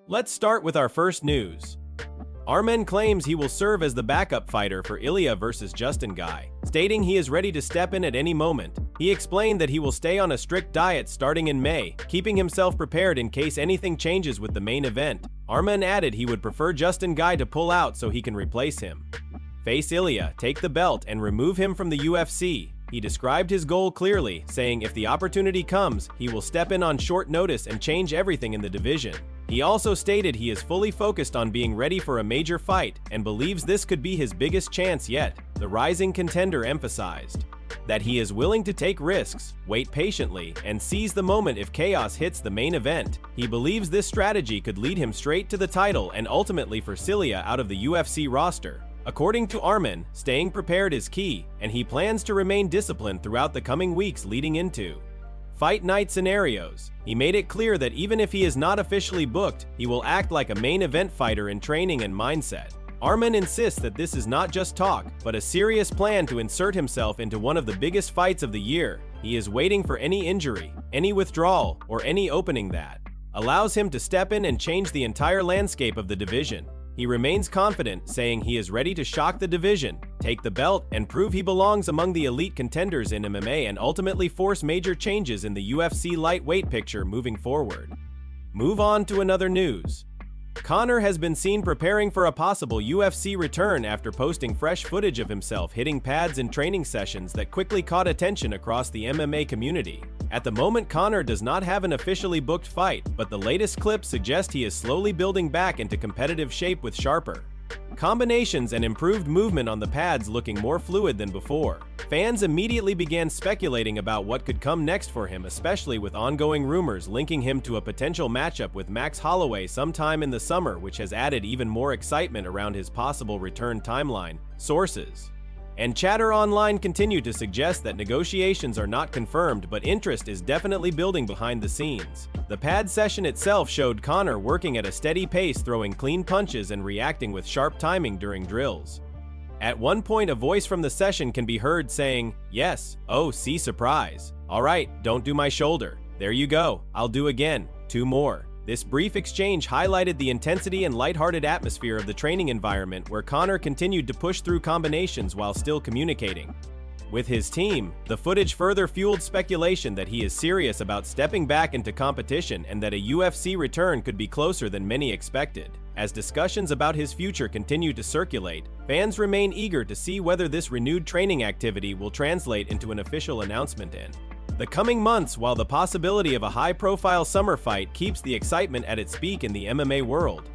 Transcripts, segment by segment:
Let's start with our first news. Armen claims he will serve as the backup fighter for Ilya vs. Justin Gaethje, stating he is ready to step in at any moment. He explained that he will stay on a strict diet starting in May, keeping himself prepared in case anything changes with the main event. Armen added he would prefer Justin Gaethje to pull out so he can replace him. Face Ilya, take the belt, and remove him from the UFC. He described his goal clearly, saying if the opportunity comes, he will step in on short notice and change everything in the division. He also stated he is fully focused on being ready for a major fight and believes this could be his biggest chance yet. The rising contender emphasized that he is willing to take risks, wait patiently, and seize the moment if chaos hits the main event. He believes this strategy could lead him straight to the title and ultimately force Ilya out of the UFC roster. According to Armen, staying prepared is key, and he plans to remain disciplined throughout the coming weeks leading into fight night scenarios. He made it clear that even if he is not officially booked, he will act like a main event fighter in training and mindset. Armen insists that this is not just talk, but a serious plan to insert himself into one of the biggest fights of the year. He is waiting for any injury, any withdrawal, or any opening that allows him to step in and change the entire landscape of the division. He remains confident, saying he is ready to shock the division, take the belt, and prove he belongs among the elite contenders in MMA and ultimately force major changes in the UFC lightweight picture moving forward. Move on to another news. Conor has been seen preparing for a possible UFC return after posting fresh footage of himself hitting pads in training sessions that quickly caught attention across the MMA community. At the moment, Conor does not have an officially booked fight, but the latest clips suggest he is slowly building back into competitive shape with sharper combinations and improved movement on the pads, looking more fluid than before. Fans immediately began speculating about what could come next for him, especially with ongoing rumors linking him to a potential matchup with Max Holloway sometime in the summer, which has added even more excitement around his possible return timeline. Sources and chatter online continue to suggest that negotiations are not confirmed, but interest is definitely building behind the scenes. The pad session itself showed Conor working at a steady pace, throwing clean punches and reacting with sharp timing during drills. At one point, a voice from the session can be heard saying, "Yes, oh, see, surprise. All right, don't do my shoulder. There you go, I'll do again, 2 more. This brief exchange highlighted the intensity and lighthearted atmosphere of the training environment, where Conor continued to push through combinations while still communicating with his team. The footage further fueled speculation that he is serious about stepping back into competition and that a UFC return could be closer than many expected. As discussions about his future continue to circulate, fans remain eager to see whether this renewed training activity will translate into an official announcement in the coming months, while the possibility of a high-profile summer fight keeps the excitement at its peak in the MMA world.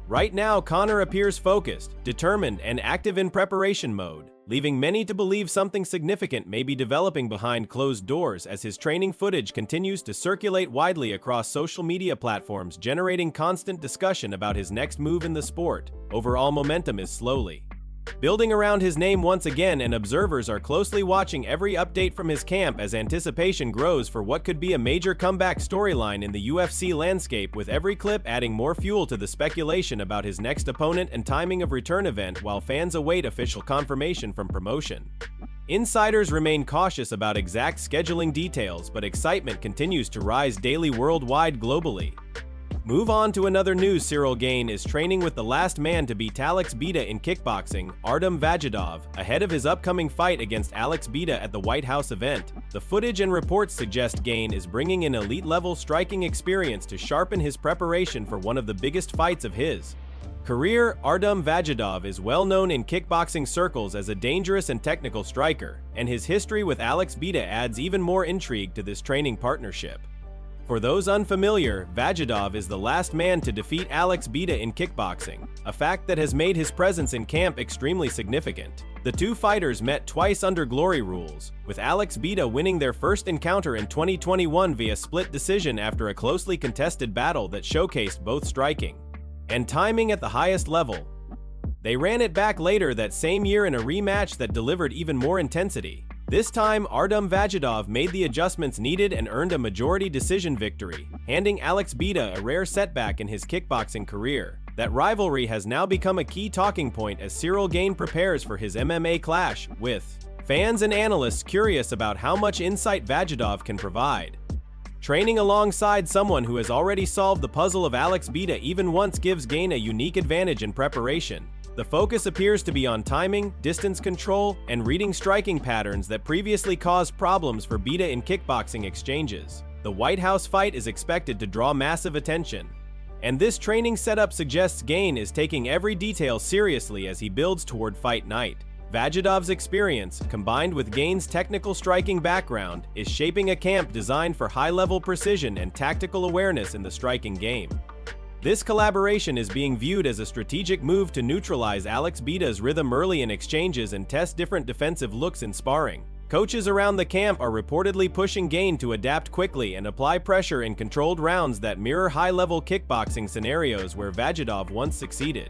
Right now, Conor appears focused, determined, and active in preparation mode, leaving many to believe something significant may be developing behind closed doors as his training footage continues to circulate widely across social media platforms, generating constant discussion about his next move in the sport. Overall momentum is slowly building around his name once again, and observers are closely watching every update from his camp as anticipation grows for what could be a major comeback storyline in the UFC landscape, with every clip adding more fuel to the speculation about his next opponent and timing of return event, while fans await official confirmation from promotion. Insiders remain cautious about exact scheduling details, but excitement continues to rise daily worldwide globally. Move on to another news. Ciryl Gane is training with the last man to beat Alex Bida in kickboxing, Artem Vajidov, ahead of his upcoming fight against Alex Bida at the White House event. The footage and reports suggest Gane is bringing in elite-level striking experience to sharpen his preparation for one of the biggest fights of his career. Artem Vajidov is well known in kickboxing circles as a dangerous and technical striker, and his history with Alex Bida adds even more intrigue to this training partnership. For those unfamiliar, Vajidov is the last man to defeat Alex Bida in kickboxing, a fact that has made his presence in camp extremely significant. The two fighters met twice under glory rules, with Alex Bida winning their first encounter in 2021 via split decision after a closely contested battle that showcased both striking and timing at the highest level. They ran it back later that same year in a rematch that delivered even more intensity. This time, Artem Vajidov made the adjustments needed and earned a majority decision victory, handing Alex Bida a rare setback in his kickboxing career. That rivalry has now become a key talking point as Ciryl Gane prepares for his MMA clash, with fans and analysts curious about how much insight Vajidov can provide. Training alongside someone who has already solved the puzzle of Alex Bida even once gives Gane a unique advantage in preparation. The focus appears to be on timing, distance control, and reading striking patterns that previously caused problems for Bida in kickboxing exchanges. The White House fight is expected to draw massive attention, and this training setup suggests Gane is taking every detail seriously as he builds toward fight night. Vajidov's experience, combined with Gane's technical striking background, is shaping a camp designed for high-level precision and tactical awareness in the striking game. This collaboration is being viewed as a strategic move to neutralize Alex Bida's rhythm early in exchanges and test different defensive looks in sparring. Coaches around the camp are reportedly pushing Gane to adapt quickly and apply pressure in controlled rounds that mirror high-level kickboxing scenarios where Vajidov once succeeded.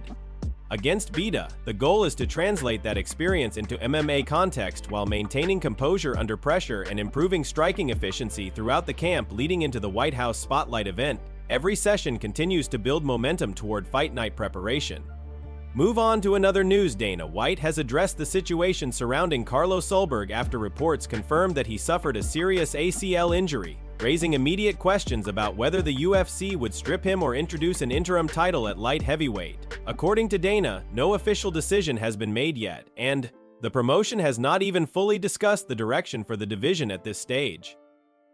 Against Bida, the goal is to translate that experience into MMA context while maintaining composure under pressure and improving striking efficiency throughout the camp leading into the White House Spotlight event. Every session continues to build momentum toward fight night preparation. Move on to another news. Dana White has addressed the situation surrounding Carlos Ulberg after reports confirmed that he suffered a serious ACL injury, raising immediate questions about whether the UFC would strip him or introduce an interim title at light heavyweight. According to Dana, no official decision has been made yet, and the promotion has not even fully discussed the direction for the division at this stage.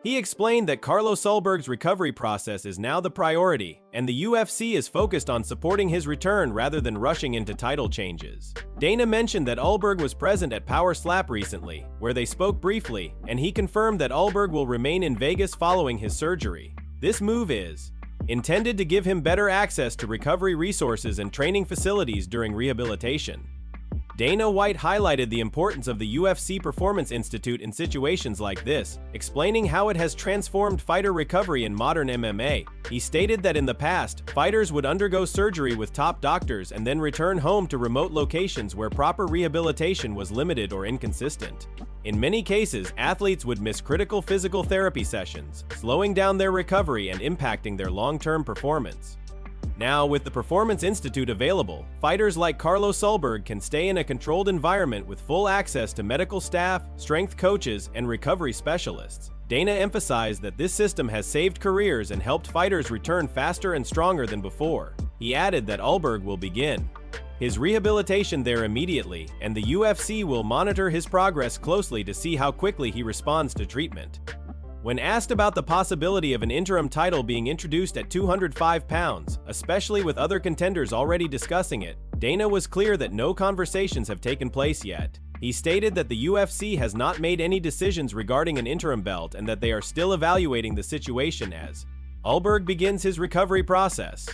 He explained that Carlos Ulberg's recovery process is now the priority, and the UFC is focused on supporting his return rather than rushing into title changes. Dana mentioned that Ulberg was present at Power Slap recently, where they spoke briefly, and he confirmed that Ulberg will remain in Vegas following his surgery. This move is intended to give him better access to recovery resources and training facilities during rehabilitation. Dana White highlighted the importance of the UFC Performance Institute in situations like this, explaining how it has transformed fighter recovery in modern MMA. He stated that in the past, fighters would undergo surgery with top doctors and then return home to remote locations where proper rehabilitation was limited or inconsistent. In many cases, athletes would miss critical physical therapy sessions, slowing down their recovery and impacting their long-term performance. Now, with the Performance Institute available, fighters like Carlos Ulberg can stay in a controlled environment with full access to medical staff, strength coaches, and recovery specialists. Dana emphasized that this system has saved careers and helped fighters return faster and stronger than before. He added that Ulberg will begin his rehabilitation there immediately, and the UFC will monitor his progress closely to see how quickly he responds to treatment. When asked about the possibility of an interim title being introduced at 205 pounds, especially with other contenders already discussing it, Dana was clear that no conversations have taken place yet. He stated that the UFC has not made any decisions regarding an interim belt and that they are still evaluating the situation as Ulberg begins his recovery process.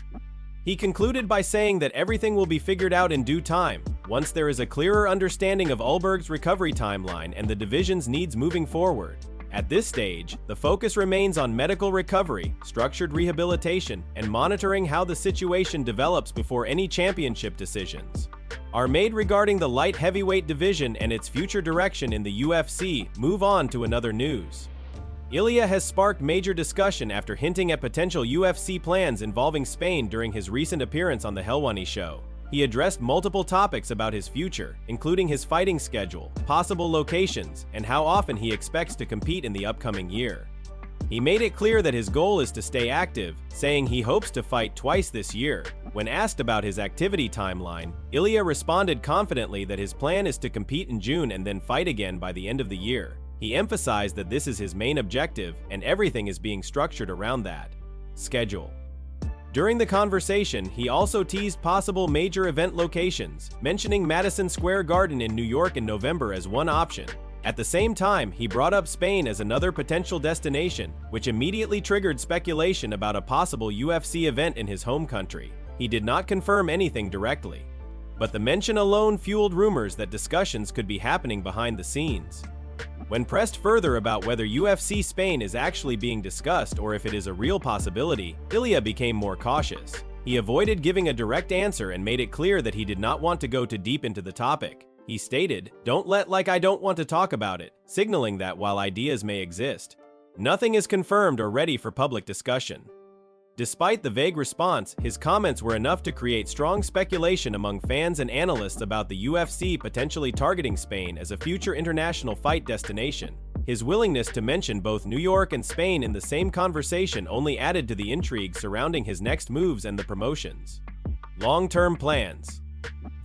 He concluded by saying that everything will be figured out in due time, once there is a clearer understanding of Ulberg's recovery timeline and the division's needs moving forward. At this stage, the focus remains on medical recovery, structured rehabilitation, and monitoring how the situation develops before any championship decisions are made regarding the light heavyweight division and its future direction in the UFC. Move on to another news. Ilya has sparked major discussion after hinting at potential UFC plans involving Spain during his recent appearance on The Helwani Show. He addressed multiple topics about his future, including his fighting schedule, possible locations, and how often he expects to compete in the upcoming year. He made it clear that his goal is to stay active, saying he hopes to fight twice this year. When asked about his activity timeline, Ilya responded confidently that his plan is to compete in June and then fight again by the end of the year. He emphasized that this is his main objective, and everything is being structured around that schedule. During the conversation, he also teased possible major event locations, mentioning Madison Square Garden in New York in November as one option. At the same time, he brought up Spain as another potential destination, which immediately triggered speculation about a possible UFC event in his home country. He did not confirm anything directly, but the mention alone fueled rumors that discussions could be happening behind the scenes. When pressed further about whether UFC Spain is actually being discussed or if it is a real possibility, Ilya became more cautious. He avoided giving a direct answer and made it clear that he did not want to go too deep into the topic. He stated, "Don't let like I don't want to talk about it," signaling that while ideas may exist, nothing is confirmed or ready for public discussion. Despite the vague response, his comments were enough to create strong speculation among fans and analysts about the UFC potentially targeting Spain as a future international fight destination. His willingness to mention both New York and Spain in the same conversation only added to the intrigue surrounding his next moves and the promotions. Long-term plans.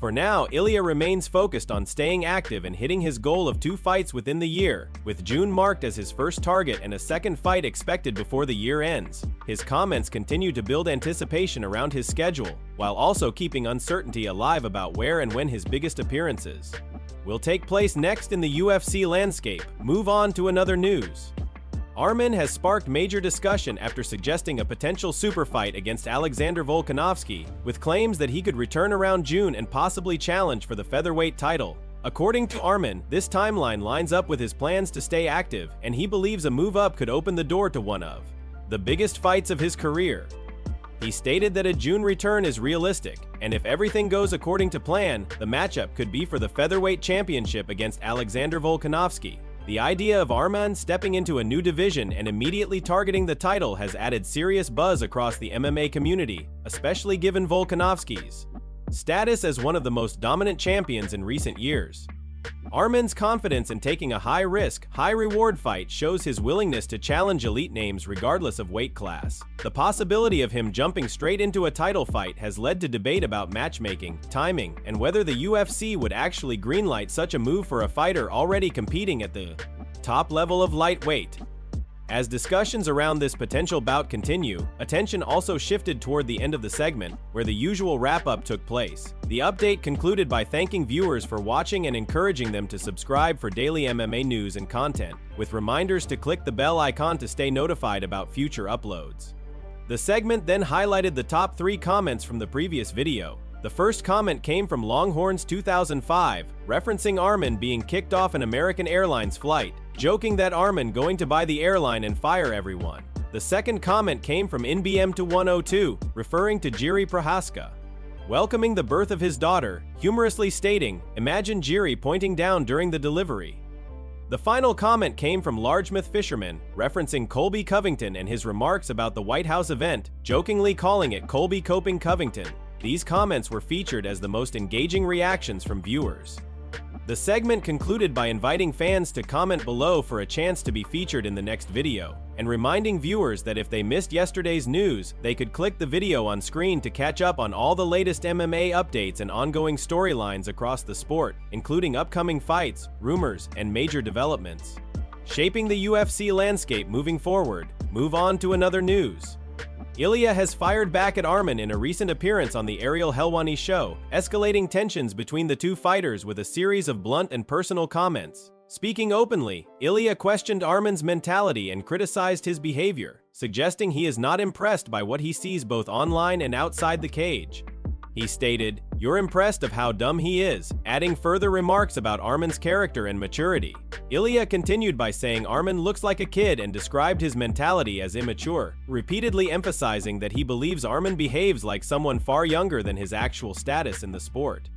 For now, Ilya remains focused on staying active and hitting his goal of 2 fights within the year, with June marked as his first target and a second fight expected before the year ends. His comments continue to build anticipation around his schedule, while also keeping uncertainty alive about where and when his biggest appearances will take place next in the UFC landscape. Move on to another news. Arman has sparked major discussion after suggesting a potential super fight against Alexander Volkanovski, with claims that he could return around June and possibly challenge for the featherweight title. According to Arman, this timeline lines up with his plans to stay active, and he believes a move up could open the door to one of the biggest fights of his career. He stated that a June return is realistic, and if everything goes according to plan, the matchup could be for the featherweight championship against Alexander Volkanovski. The idea of Arman stepping into a new division and immediately targeting the title has added serious buzz across the MMA community, especially given Volkanovski's status as one of the most dominant champions in recent years. Arman's confidence in taking a high-risk, high-reward fight shows his willingness to challenge elite names regardless of weight class. The possibility of him jumping straight into a title fight has led to debate about matchmaking, timing, and whether the UFC would actually greenlight such a move for a fighter already competing at the top level of lightweight. As discussions around this potential bout continue, attention also shifted toward the end of the segment, where the usual wrap-up took place. The update concluded by thanking viewers for watching and encouraging them to subscribe for daily MMA news and content, with reminders to click the bell icon to stay notified about future uploads. The segment then highlighted the top 3 comments from the previous video. The first comment came from Longhorns 2005, referencing Arman being kicked off an American Airlines flight, joking that Arman going to buy the airline and fire everyone. The second comment came from NBM to 102, referring to Jiri Prohaska, welcoming the birth of his daughter, humorously stating, "Imagine Jiri pointing down during the delivery." The final comment came from Largemouth Fisherman, referencing Colby Covington and his remarks about the White House event, jokingly calling it Colby Coping Covington. These comments were featured as the most engaging reactions from viewers. The segment concluded by inviting fans to comment below for a chance to be featured in the next video, and reminding viewers that if they missed yesterday's news, they could click the video on screen to catch up on all the latest MMA updates and ongoing storylines across the sport, including upcoming fights, rumors, and major developments shaping the UFC landscape moving forward. Move on to another news. Ilya has fired back at Arman in a recent appearance on the Ariel Helwani show, escalating tensions between the two fighters with a series of blunt and personal comments. Speaking openly, Ilya questioned Arman's mentality and criticized his behavior, suggesting he is not impressed by what he sees both online and outside the cage. He stated, "You're impressed of how dumb he is," adding further remarks about Arman's character and maturity. Ilya continued by saying Arman looks like a kid and described his mentality as immature, repeatedly emphasizing that he believes Arman behaves like someone far younger than his actual status in the sport.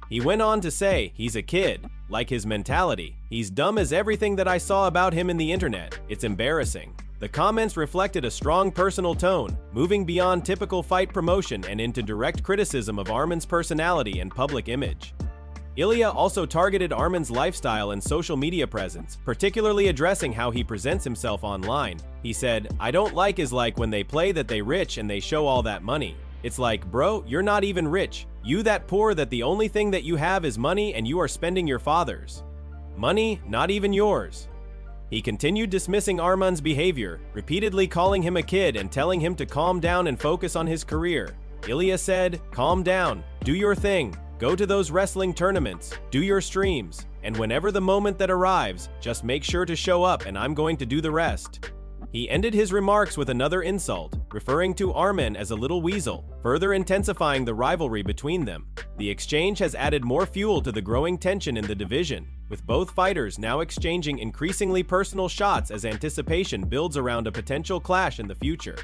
He went on to say, "He's a kid, like his mentality. He's dumb as everything that I saw about him in the internet. It's embarrassing." The comments reflected a strong personal tone, moving beyond typical fight promotion and into direct criticism of Arman's personality and public image. Ilya also targeted Arman's lifestyle and social media presence, particularly addressing how he presents himself online. He said, "I don't like is like when they play that they rich and they show all that money. It's like, bro, you're not even rich. You that poor that the only thing that you have is money and you are spending your father's money, not even yours." He continued dismissing Arman's behavior, repeatedly calling him a kid and telling him to calm down and focus on his career. Ilya said, "Calm down, do your thing, go to those wrestling tournaments, do your streams, and whenever the moment that arrives, just make sure to show up and I'm going to do the rest." He ended his remarks with another insult, referring to Arman as a little weasel, further intensifying the rivalry between them. The exchange has added more fuel to the growing tension in the division, with both fighters now exchanging increasingly personal shots as anticipation builds around a potential clash in the future.